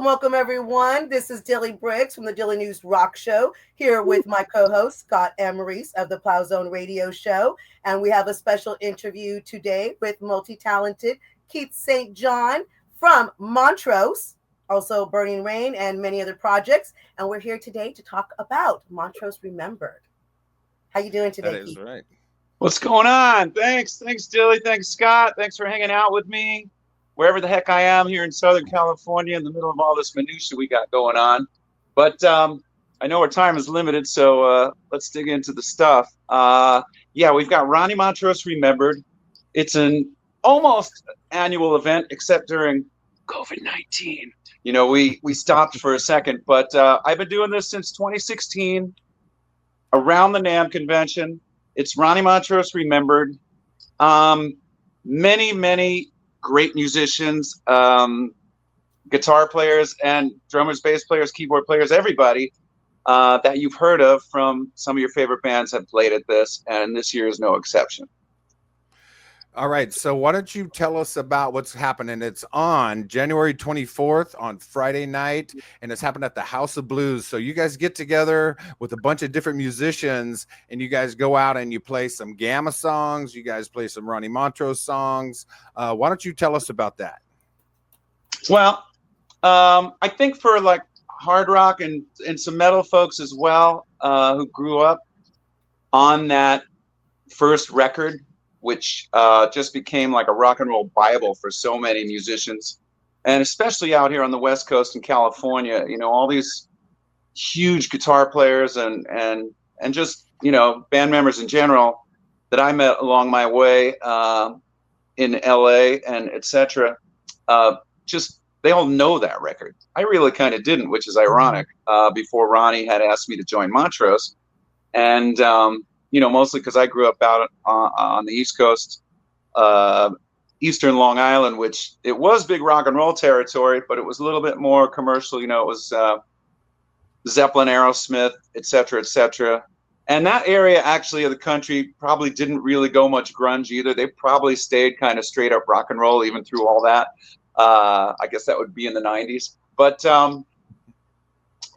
Welcome, everyone. This is Dilly Briggs from the Dilly News Rock Show, here with my co-host, Scott and Maurice of the Plow Zone Radio Show. And we have a special interview today with multi-talented Keith St. John from Montrose, also Burning Rain and many other projects. And we're here today to talk about Montrose Remembered. How you doing today, That is Keith? right. What's going on? Thanks, Dilly. Thanks, Scott. Thanks for hanging out with me, wherever the heck I am here in Southern California, in the middle of all this minutia we got going on. But I know our time is limited, so let's dig into the stuff. We've got Ronnie Montrose Remembered. It's an almost annual event, except during COVID-19. You know, we stopped for a second, but I've been doing this since 2016, around the NAMM convention. It's Ronnie Montrose Remembered. Many great musicians, guitar players and drummers, bass players, keyboard players, everybody that you've heard of from some of your favorite bands have played at this, and this year is no exception. All right, so why don't you tell us about what's happening? It's on January 24th on Friday night, and it's happening at the House of Blues. So you guys get together with a bunch of different musicians, and you guys go out and you play some Gamma songs. You guys play some Ronnie Montrose songs. Why don't you tell us about that? Well, I think for like hard rock and some metal folks as well, who grew up on that first record, which just became like a rock and roll Bible for so many musicians, and especially out here on the West Coast in California, you know, all these huge guitar players and just, you know, band members in general that I met along my way in LA and etc. Just they all know that record. I really kind of didn't, which is ironic, before Ronnie had asked me to join Montrose. And you know, mostly because I grew up out on the East Coast, Eastern Long Island, which it was big rock and roll territory, but it was a little bit more commercial. You know, it was Zeppelin, Aerosmith, et cetera, and that area actually of the country probably didn't really go much grunge either. They probably stayed kind of straight up rock and roll even through all that. I guess that would be in the 90s. But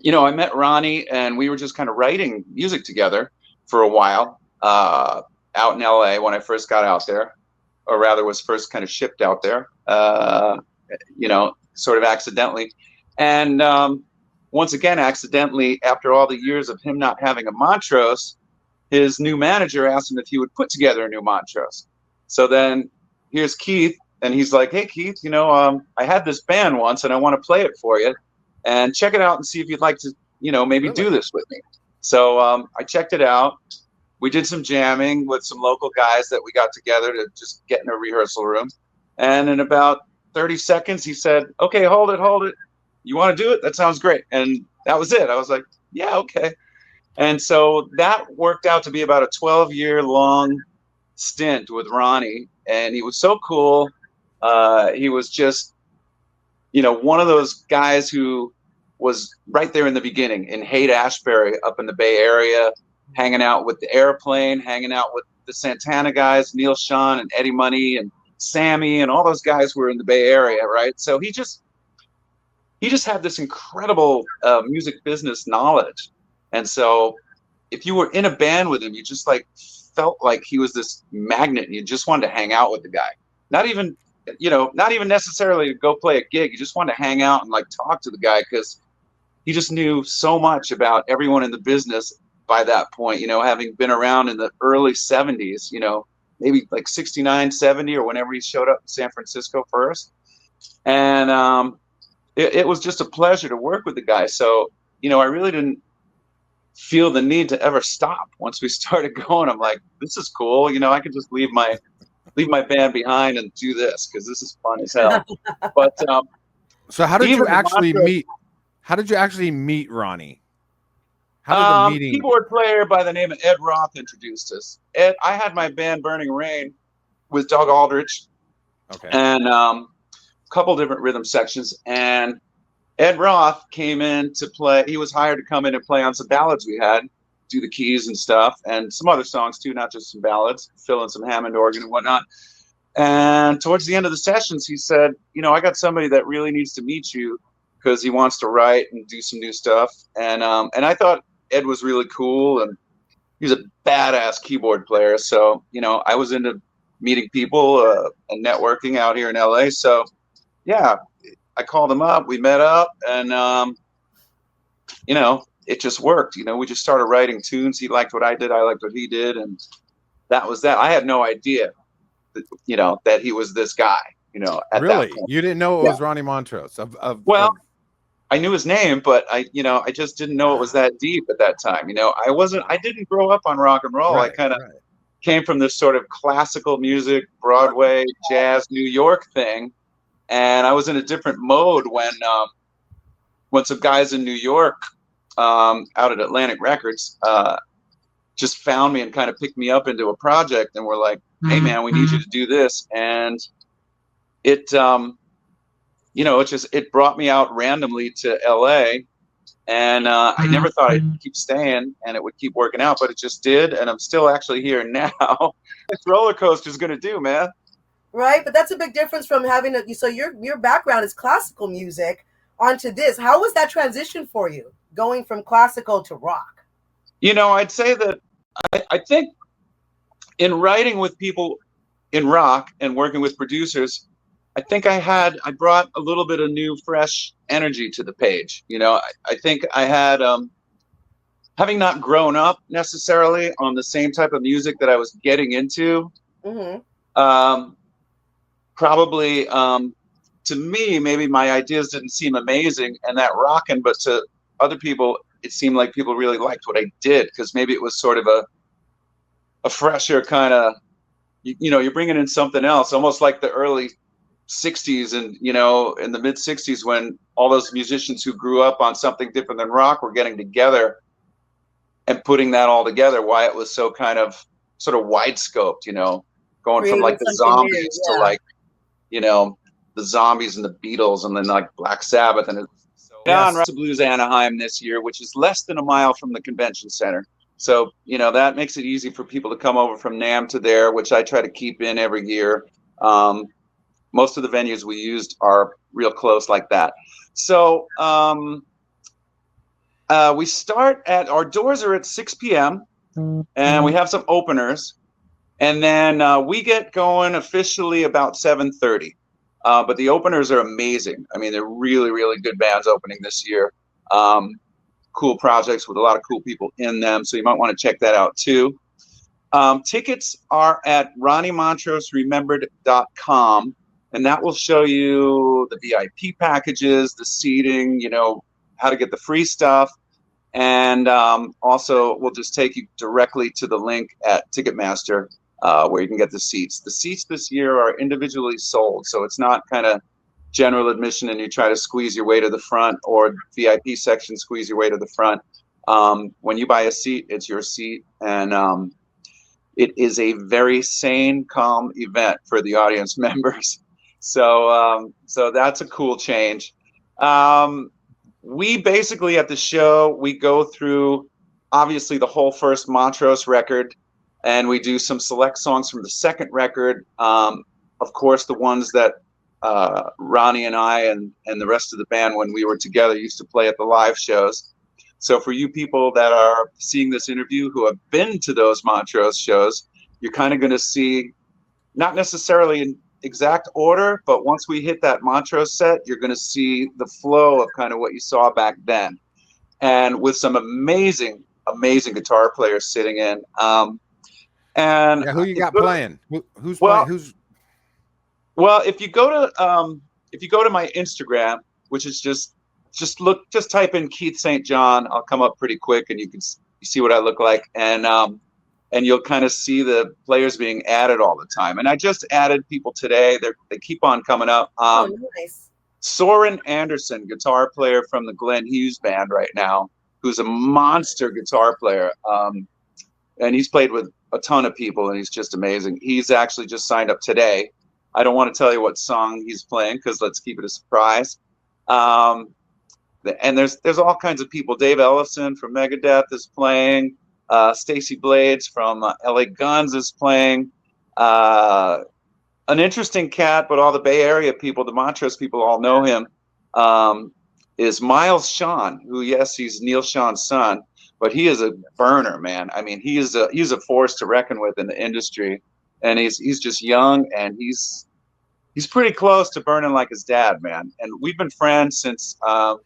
you know, I met Ronnie, and we were just kind of writing music together for a while out in LA when I first got out there, or rather was first kind of shipped out there, you know, sort of accidentally. And once again, accidentally, after all the years of him not having a Montrose, his new manager asked him if he would put together a new Montrose. So then here's Keith, and he's like, hey, Keith, you know, I had this band once and I want to play it for you, and check it out and see if you'd like to, you know, maybe do this with me. So I checked it out. We did some jamming with some local guys that we got together to just get in a rehearsal room. And in about 30 seconds, he said, okay, hold it. You want to do it? That sounds great. And that was it. I was like, yeah, okay. And so that worked out to be about a 12-year long stint with Ronnie. And he was so cool. He was just, you know, one of those guys who was right there in the beginning in Haight-Ashbury up in the Bay Area, hanging out with the Airplane, hanging out with the Santana guys, Neil Schon and Eddie Money and Sammy and all those guys were in the Bay Area, right? So he just had this incredible music business knowledge. And so if you were in a band with him, you just like felt like he was this magnet and you just wanted to hang out with the guy. Not even necessarily to go play a gig. You just wanted to hang out and like talk to the guy because he just knew so much about everyone in the business by that point, you know, having been around in the early 70s, you know, maybe like 69, 70, or whenever he showed up in San Francisco first. And it was just a pleasure to work with the guy. So, you know, I really didn't feel the need to ever stop. Once we started going, I'm like, this is cool. You know, I could just leave my band behind and do this because this is fun as hell. But so how did you actually meet? How did you actually meet Ronnie? How did the meeting? Keyboard player by the name of Ed Roth introduced us. Ed, I had my band Burning Rain with Doug Aldrich, okay, and a couple different rhythm sections. And Ed Roth came in to play. He was hired to come in and play on some ballads we had, do the keys and stuff, and some other songs too, not just some ballads, fill in some Hammond organ and whatnot. And towards the end of the sessions, he said, you know, I got somebody that really needs to meet you. because he wants to write and do some new stuff. And I thought Ed was really cool, and he's a badass keyboard player. So, you know, I was into meeting people and networking out here in LA. So, yeah, I called him up. We met up, and you know, it just worked. You know, we just started writing tunes. He liked what I did. I liked what he did, and that was that. I had no idea, you know, that he was this guy. You know, at really, that point. You didn't know it was Ronnie Montrose. I knew his name, but I just didn't know it was that deep at that time. You know, I didn't grow up on rock and roll. Right, I kind of came from this sort of classical music, Broadway, jazz, New York thing. And I was in a different mode when some guys in New York, out at Atlantic Records, just found me and kind of picked me up into a project, and were like, "Hey man, we need you to do this." And it, you know, it brought me out randomly to LA, and I never thought I'd keep staying and it would keep working out, but it just did, and I'm still actually here now. This roller coaster is gonna do, man. Right, but that's a big difference from having so your background is classical music onto this. How was that transition for you, going from classical to rock? You know, I'd say that I think in writing with people in rock and working with producers, I think I brought a little bit of new, fresh energy to the page. You know, I think I had, having not grown up necessarily on the same type of music that I was getting into, probably to me, maybe my ideas didn't seem amazing and that rocking, but to other people, it seemed like people really liked what I did, because maybe it was sort of a fresher kind of, you know, you're bringing in something else, almost like the early 60s and, you know, in the mid 60s, when all those musicians who grew up on something different than rock were getting together and putting that all together, why it was so kind of sort of wide scoped, you know, going from like the Zombies to like, you know, the Zombies and the Beatles, and then like Black Sabbath. And on House of Blues Anaheim this year, which is less than a mile from the convention center. So, you know, that makes it easy for people to come over from NAMM to there, which I try to keep in every year. Most of the venues we used are real close like that. So we start our doors are at 6 p.m. and we have some openers, and then we get going officially about 7:30. But the openers are amazing. I mean, they're really, really good bands opening this year. Cool projects with a lot of cool people in them. So you might want to check that out too. Tickets are at RonnieMontroseRemembered.com, and that will show you the VIP packages, the seating, you know, how to get the free stuff. And also we'll just take you directly to the link at Ticketmaster, where you can get the seats. The seats this year are individually sold, so it's not kind of general admission and you try to squeeze your way to the front, or VIP section squeeze your way to the front. When you buy a seat, it's your seat, and it is a very sane, calm event for the audience members. So that's a cool change. We basically at the show, we go through obviously the whole first Montrose record, and we do some select songs from the second record. Of course, the ones that Ronnie and I and the rest of the band, when we were together, used to play at the live shows. So for you people that are seeing this interview who have been to those Montrose shows, you're kind of going to see, not necessarily in exact order, but once we hit that Montrose set, you're going to see the flow of kind of what you saw back then, and with some amazing guitar players sitting in. And who you got playing? Who's well, playing? Who's well? If you go to my Instagram, which is just type in Keith St. John. I'll come up pretty quick, and you see what I look like, and you'll kind of see the players being added all the time. And I just added people today. They keep on coming up. Nice. Soren Anderson, guitar player from the Glenn Hughes band right now, who's a monster guitar player, and he's played with a ton of people, and he's just amazing. He's actually just signed up today. I don't want to tell you what song he's playing, because let's keep it a surprise. And there's all kinds of people. Dave Ellison from Megadeth is playing. Stacey Blades from LA Guns is playing. An interesting cat, but all the Bay Area people, the Montrose people, all know him. is Miles Shawn, who, yes, he's Neil Shawn's son, but he is a burner, man. I mean, he's a force to reckon with in the industry, and he's just young, and he's pretty close to burning like his dad, man. And we've been friends since I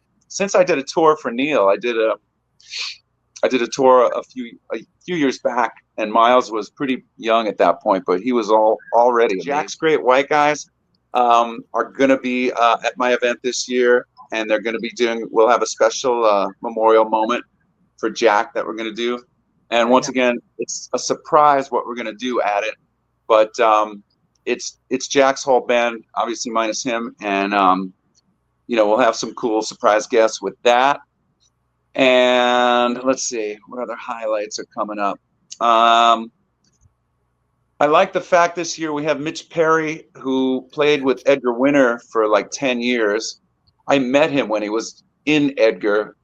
did a tour for Neil. I did a tour a few years back, and Miles was pretty young at that point, but he was already amazing. Jack's Great White Guys are going to be at my event this year, and they're going to be we'll have a special memorial moment for Jack that we're going to do. And once again, it's a surprise what we're going to do at it, but it's Jack's whole band, obviously minus him, and we'll have some cool surprise guests with that. And let's see what other highlights are coming up. I like the fact this year we have Mitch Perry, who played with Edgar Winter for like 10 years. I met him when he was in Edgar,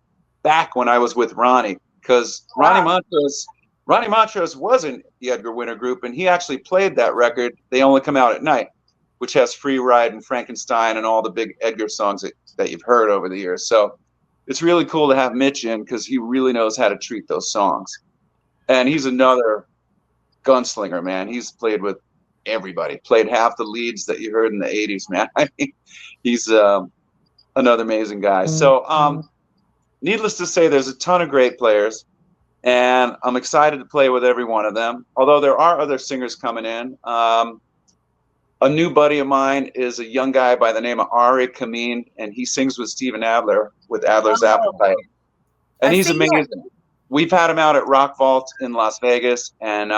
back when I was with Ronnie, because Ronnie Montrose was in the Edgar Winter group, and he actually played that record, They Only Come Out at Night, which has Free Ride and Frankenstein and all the big Edgar songs that you've heard over the years. So it's really cool to have Mitch in, because he really knows how to treat those songs. And he's another gunslinger, man. He's played with everybody, played half the leads that you heard in the 80s, man. I mean, he's another amazing guy. So needless to say, there's a ton of great players, and I'm excited to play with every one of them, although there are other singers coming in. A new buddy of mine is a young guy by the name of Ari Kameen, and he sings with Steven Adler with Adler's Appetite. And he's amazing. We've had him out at Rock Vault in Las Vegas, and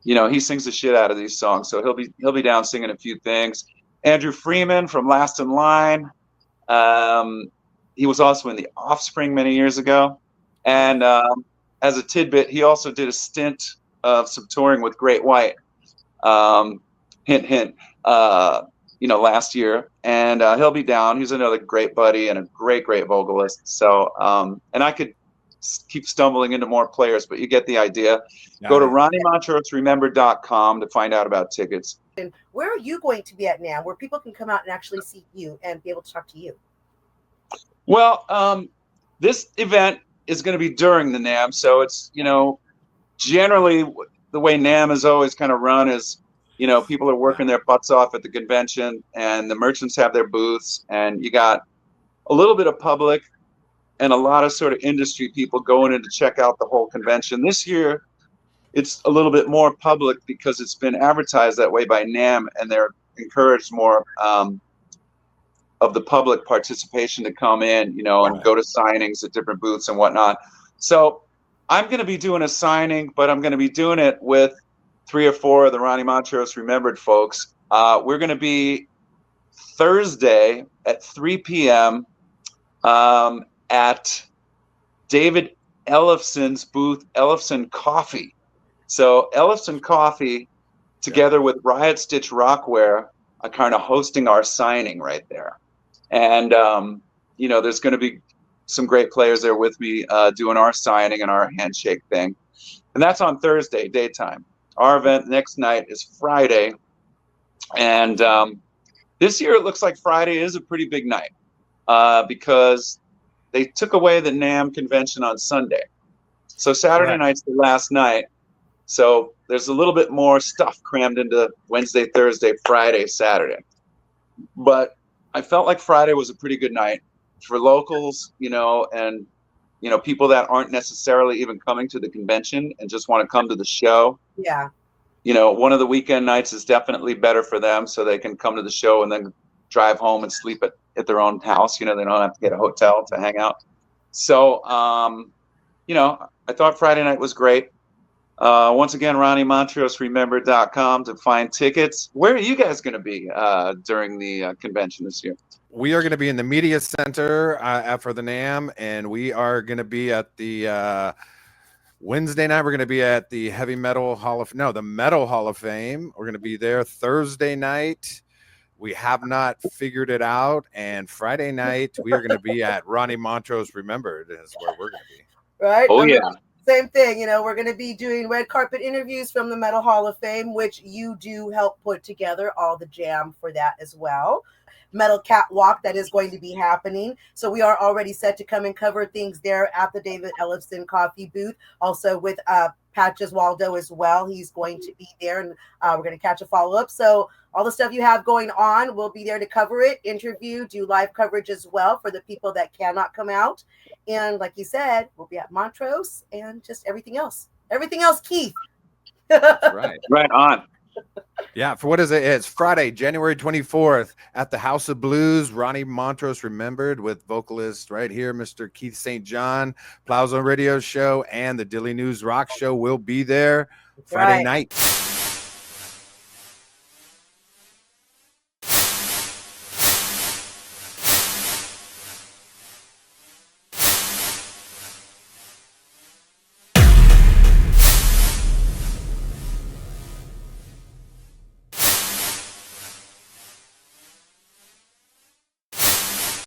he sings the shit out of these songs. So he'll be down singing a few things. Andrew Freeman from Last in Line. He was also in The Offspring many years ago. And as a tidbit, he also did a stint of some touring with Great White. Hint, hint. Last year, and he'll be down. He's another great buddy and a great vocalist. So, and I could keep stumbling into more players, but you get the idea. Go to RonnieMontroseRemembered.com to find out about tickets. And where are you going to be at now, where people can come out and actually see you and be able to talk to you? Well, this event is going to be during the NAMM, so it's, generally the way NAMM is always kind of run is, people are working their butts off at the convention, and the merchants have their booths, and you got a little bit of public and a lot of sort of industry people going in to check out the whole convention. This year, it's a little bit more public because it's been advertised that way by NAMM, and they're encouraged more of the public participation to come in, and go to signings at different booths and whatnot. So I'm going to be doing a signing, but I'm going to be doing it with 3 or 4 of the Ronnie Montrose Remembered folks. We're going to be Thursday at 3 p.m. At David Ellefson's booth, Ellefson Coffee. So Ellefson Coffee, together with Riot Stitch Rockwear, are kind of hosting our signing right there. And, there's going to be some great players there with me doing our signing and our handshake thing. And that's on Thursday, daytime. Our event next night is Friday. And this year it looks like Friday is a pretty big night because they took away the NAMM convention on Sunday. So Saturday night's the last night. So there's a little bit more stuff crammed into Wednesday, Thursday, Friday, Saturday. But I felt like Friday was a pretty good night for locals, and, people that aren't necessarily even coming to the convention and just want to come to the show. Yeah. One of the weekend nights is definitely better for them, so they can come to the show and then drive home and sleep at their own house. They don't have to get a hotel to hang out. So, I thought Friday night was great. Once again, RonnieMontroseRemembered.com to find tickets. Where are you guys going to be during the convention this year? We are going to be in the media center for the NAMM, and we are going to be at the Wednesday night. We're going to be at the the Metal Hall of Fame. We're going to be there Thursday night. We have not figured it out. And Friday night, we are going to be at Ronnie Montrose Remembered is where we're going to be. Right? Oh, yeah. Same thing. We're going to be doing red carpet interviews from the Metal Hall of Fame, which you do help put together all the jam for that as well. metal catwalk that is going to be happening. So we are already set to come and cover things there at the David Ellefson Coffee booth. Also with Patches Waldo as well. He's going to be there, and we're going to catch a follow-up. So all the stuff you have going on, we'll be there to cover it, interview, do live coverage as well for the people that cannot come out. And like you said, we'll be at Montrose and just everything else. Everything else, Keith. Right. Right on. Yeah, for what is it? It's Friday, January 24th at the House of Blues. Ronnie Montrose remembered with vocalist right here, Mr. Keith St. John, Plowzone Radio Show, and the Dilly News Rock Show will be there Friday night.